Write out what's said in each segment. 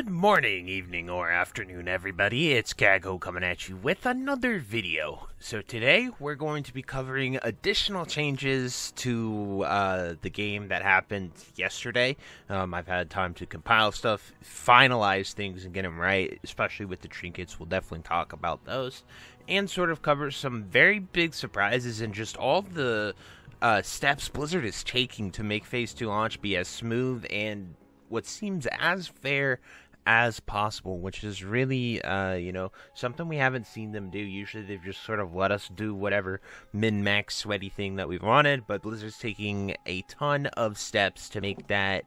Good morning, evening, or afternoon, everybody. It's Kaghoe coming at you with another video. So today, we're going to be covering additional changes to the game that happened yesterday. I've had time to compile stuff, finalize things, and get them right, especially with the trinkets. We'll definitely talk about those. And sort of cover some very big surprises and just all the steps Blizzard is taking to make Phase 2 launch be as smooth and what seems as fair as possible, which is really, something we haven't seen them do. Usually they've just sort of let us do whatever min-max sweaty thing that we've wanted, but Blizzard's taking a ton of steps to make that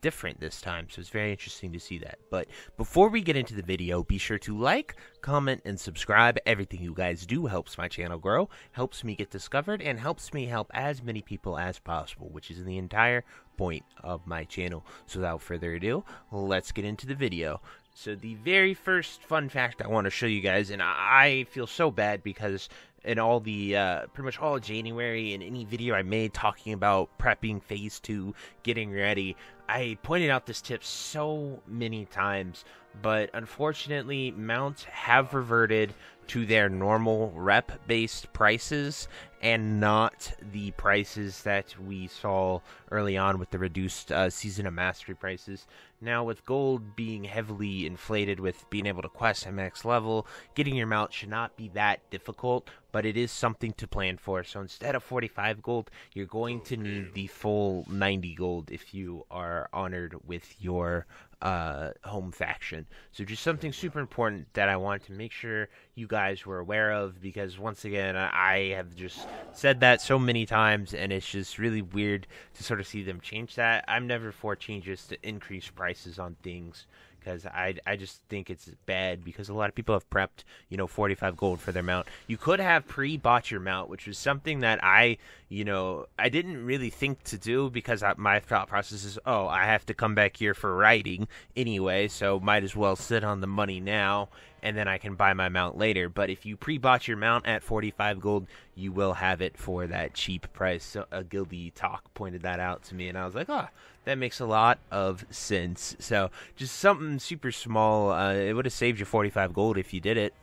different this time, so it's very interesting to see that. But before we get into the video, be sure to like, comment, and subscribe. Everything you guys do helps my channel grow, helps me get discovered, and helps me help as many people as possible, which is the entire point of my channel. So without further ado, let's get into the video. So the very first fun fact I want to show you guys, and I feel so bad because in all the pretty much all of January and any video I made talking about prepping Phase 2, getting ready, I pointed out this tip so many times, but unfortunately mounts have reverted to their normal rep-based prices and not the prices that we saw early on with the reduced Season of Mastery prices. Now, with gold being heavily inflated with being able to quest at max level, getting your mount should not be that difficult, but it is something to plan for. So instead of 45 gold, you're going to need the full 90 gold if you are honored with your home faction. So just something super important that I wanted to make sure you guys were aware of, because once again, I have just said that so many times, and it's just really weird to sort of see them change that. I'm never for changes to increase prices on things, because I just think it's bad, because a lot of people have prepped, 45 gold for their mount. You could have pre-bought your mount, which was something that I didn't really think to do, because my thought process is, I have to come back here for writing anyway, so might as well sit on the money now, and then I can buy my mount later. But if you pre-bought your mount at 45 gold, you will have it for that cheap price. So a Guildy Talk pointed that out to me, and I was like, that makes a lot of sense. So just something super small. It would have saved you 45 gold if you did it.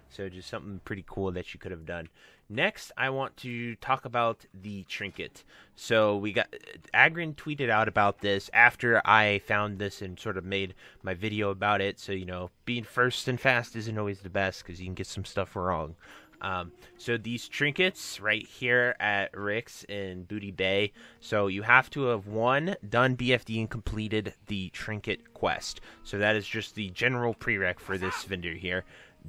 So just something pretty cool that you could have done. Next, I want to talk about the trinket. So we got Agrin tweeted out about this after I found this and sort of made my video about it. So, being first and fast isn't always the best, because you can get some stuff wrong. So these trinkets right here at Rick's in Booty Bay, so you have to have, one, done BFD and completed the trinket quest. So that is just the general prereq for this vendor here.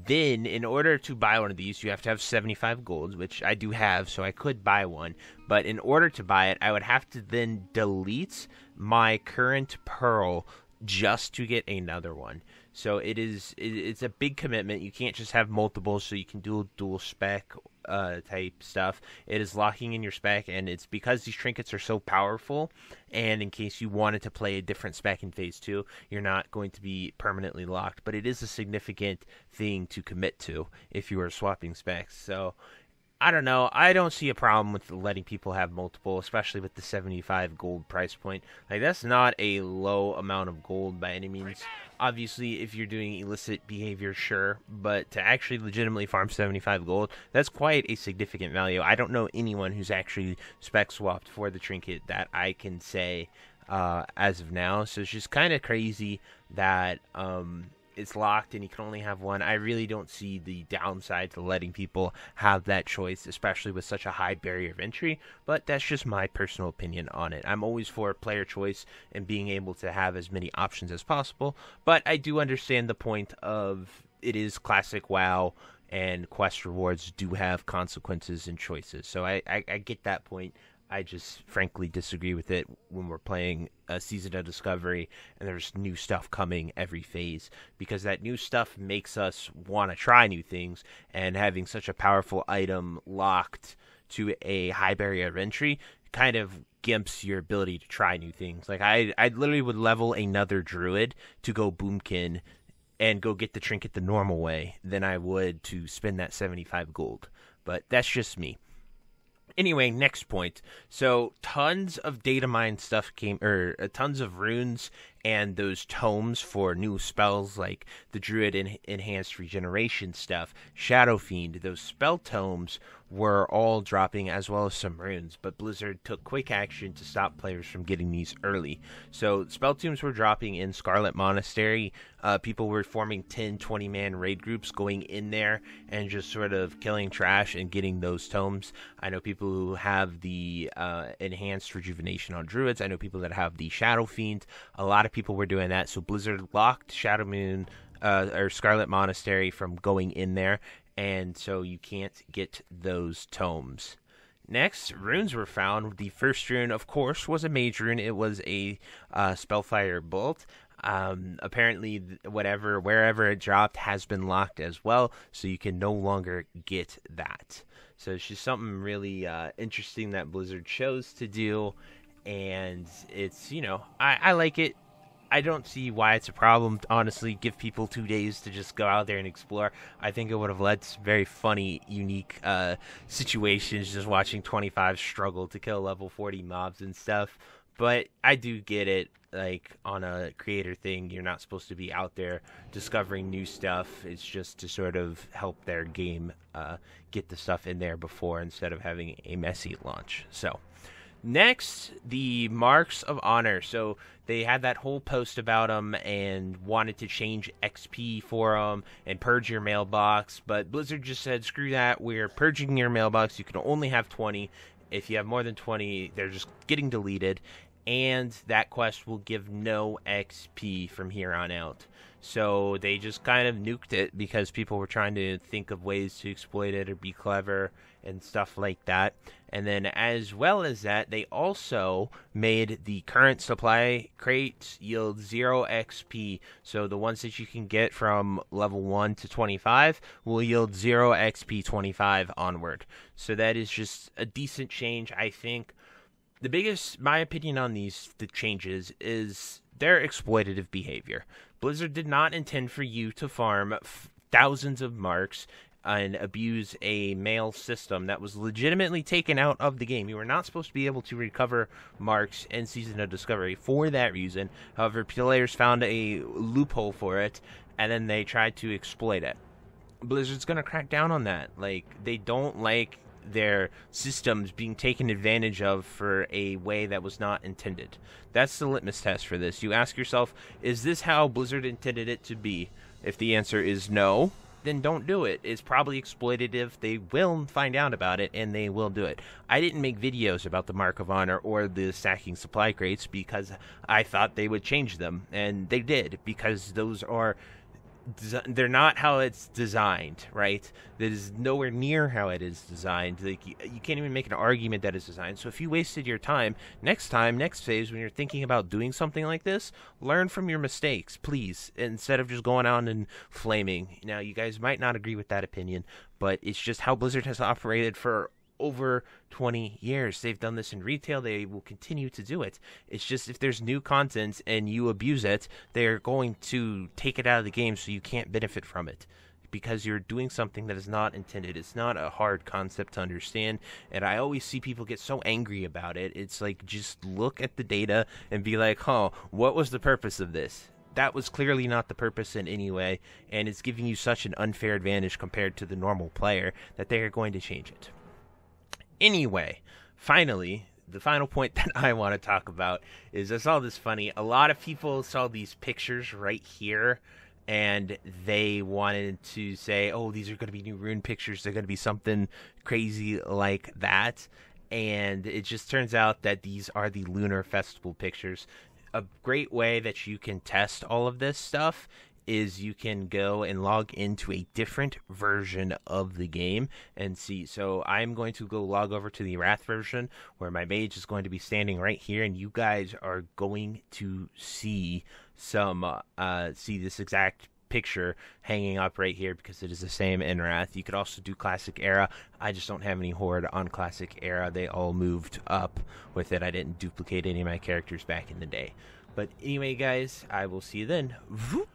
Then, in order to buy one of these, you have to have 75 gold, which I do have, so I could buy one. But in order to buy it, I would have to then delete my current pearl just to get another one. So it's a big commitment. You can't just have multiple, so you can do dual spec type stuff. It is locking in your spec, and it's because these trinkets are so powerful, and in case you wanted to play a different spec in Phase 2, you're not going to be permanently locked, but it is a significant thing to commit to if you are swapping specs. So I don't know. I don't see a problem with letting people have multiple, especially with the 75 gold price point. Like, that's not a low amount of gold by any means. Obviously, if you're doing illicit behavior, sure, but to actually legitimately farm 75 gold, that's quite a significant value. I don't know anyone who's actually spec swapped for the trinket that I can say as of now. So it's just kind of crazy that it's locked and you can only have one. I really don't see the downside to letting people have that choice, especially with such a high barrier of entry, but that's just my personal opinion on it. I'm always for player choice and being able to have as many options as possible, but I do understand the point of it is classic WoW, and quest rewards do have consequences and choices, so I get that point. I just frankly disagree with it when we're playing a Season of Discovery and there's new stuff coming every phase, because that new stuff makes us want to try new things, and having such a powerful item locked to a high barrier of entry kind of gimps your ability to try new things. Like, I literally would level another druid to go boomkin and go get the trinket the normal way than I would to spend that 75 gold. But that's just me. Anyway, next point. So tons of data mine stuff came, or tons of runes and those tomes for new spells like the Druid Enhanced Regeneration stuff, Shadow Fiend, those spell tomes were all dropping, as well as some runes, but Blizzard took quick action to stop players from getting these early. So spell tomes were dropping in Scarlet Monastery. People were forming 10, 20-man raid groups, going in there and just sort of killing trash and getting those tomes. I know people who have the Enhanced Rejuvenation on Druids. I know people that have the Shadow Fiend. A lot of people were doing that, so Blizzard locked Shadow Moon or Scarlet Monastery from going in there, and so you can't get those tomes. Next, runes were found. The first rune, of course, was a mage rune. It was a Spellfire Bolt. Apparently, wherever it dropped has been locked as well, so you can no longer get that. So it's just something really interesting that Blizzard chose to do, and it's, I like it. I don't see why it's a problem, honestly. Give people 2 days to just go out there and explore. I think it would have led to very funny, unique situations, just watching 25 struggle to kill level 40 mobs and stuff. But I do get it, like, on a creator thing, you're not supposed to be out there discovering new stuff. It's just to sort of help their game get the stuff in there before, instead of having a messy launch. So next, the Marks of Honor. So they had that whole post about them and wanted to change XP for them and purge your mailbox. But Blizzard just said, screw that. We're purging your mailbox. You can only have 20. If you have more than 20, they're just getting deleted. And that quest will give no XP from here on out. So they just kind of nuked it because people were trying to think of ways to exploit it or be clever and stuff like that. And then as well as that, they also made the current supply crates yield 0 XP. So the ones that you can get from level 1 to 25 will yield 0 XP 25 onward. So that is just a decent change, I think. My opinion on the changes is their exploitative behavior. Blizzard did not intend for you to farm thousands of marks and abuse a mail system that was legitimately taken out of the game. You were not supposed to be able to recover marks in Season of Discovery for that reason. However, players found a loophole for it, and then they tried to exploit it. Blizzard's going to crack down on that. Like, they don't like their systems being taken advantage of for a way that was not intended. That's the litmus test for this. You ask yourself, is this how Blizzard intended it to be? If the answer is no, then don't do it. It's probably exploitative. They will find out about it, and they will do it. I didn't make videos about the Mark of Honor or the stacking supply crates because I thought they would change them, and they did, because they're not how it's designed, right? That is nowhere near how it is designed. Like, you can't even make an argument that it's designed. So if you wasted your time, next phase, when you're thinking about doing something like this, learn from your mistakes, please, instead of just going on and flaming. Now, you guys might not agree with that opinion, but it's just how Blizzard has operated for over 20 years. They've done this in retail. They will continue to do it. It's just, if there's new content and you abuse it, they're going to take it out of the game so you can't benefit from it, because you're doing something that is not intended. It's not a hard concept to understand, and I always see people get so angry about it. It's like, just look at the data and be like, what was the purpose of this? That was clearly not the purpose in any way, and it's giving you such an unfair advantage compared to the normal player that they are going to change it. Anyway, finally, the final point that I want to talk about is, I saw this funny. A lot of people saw these pictures right here, and they wanted to say, oh, these are going to be new rune pictures. They're going to be something crazy like that. And it just turns out that these are the Lunar Festival pictures. A great way that you can test all of this stuff is you can go and log into a different version of the game and see. So I'm going to go log over to the Wrath version, where my mage is going to be standing right here, and you guys are going to see this exact picture hanging up right here, because it is the same in Wrath. You could also do Classic Era. I just don't have any Horde on Classic Era. They all moved up with it. I didn't duplicate any of my characters back in the day. But anyway, guys, I will see you then. Voop.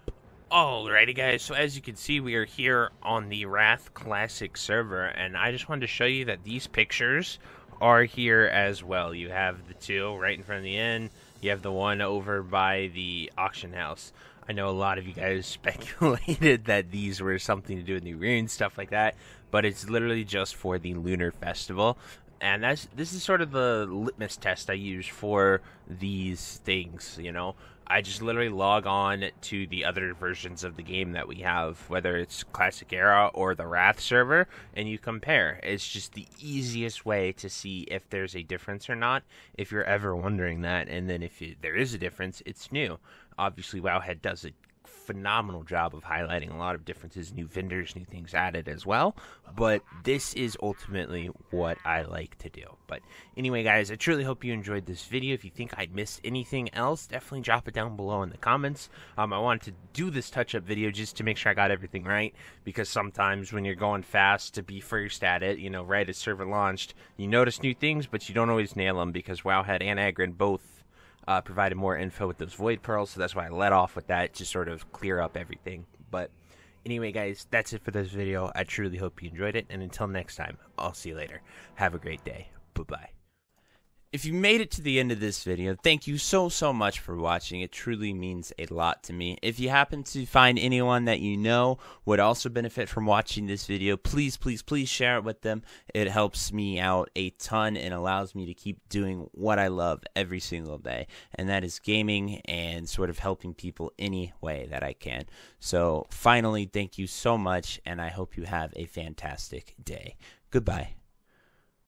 Alrighty, guys, so as you can see, we are here on the Wrath Classic server, and I just wanted to show you that these pictures are here as well. You have the two right in front of the inn, You have the one over by the auction house. I know a lot of you guys speculated that these were something to do with new runes, stuff like that, but it's literally just for the Lunar Festival. And this is sort of the litmus test I use for these things, you know. I just literally log on to the other versions of the game that we have, whether it's Classic Era or the Wrath server, and you compare. It's just the easiest way to see if there's a difference or not, if you're ever wondering that. And then if there is a difference, it's new. Obviously, Wowhead does a phenomenal job of highlighting a lot of differences, new vendors, new things added as well, but this is ultimately what I like to do. But anyway, guys, I truly hope you enjoyed this video. If you think I missed anything else, definitely drop it down below in the comments. I wanted to do this touch-up video just to make sure I got everything right, because sometimes when you're going fast to be first at it, you know, right as server launched, you notice new things, but you don't always nail them, because Wowhead and Agrin both provided more info with those Void Pearls, so that's why I let off with that, to sort of clear up everything. But anyway, guys, that's it for this video. I truly hope you enjoyed it, and until next time, I'll see you later. Have a great day. Bye-bye. If you made it to the end of this video, thank you so much for watching. It truly means a lot to me. If you happen to find anyone that you know would also benefit from watching this video, please share it with them. It helps me out a ton and allows me to keep doing what I love every single day, and that is gaming and sort of helping people any way that I can. So finally, thank you so much, and I hope you have a fantastic day. Goodbye.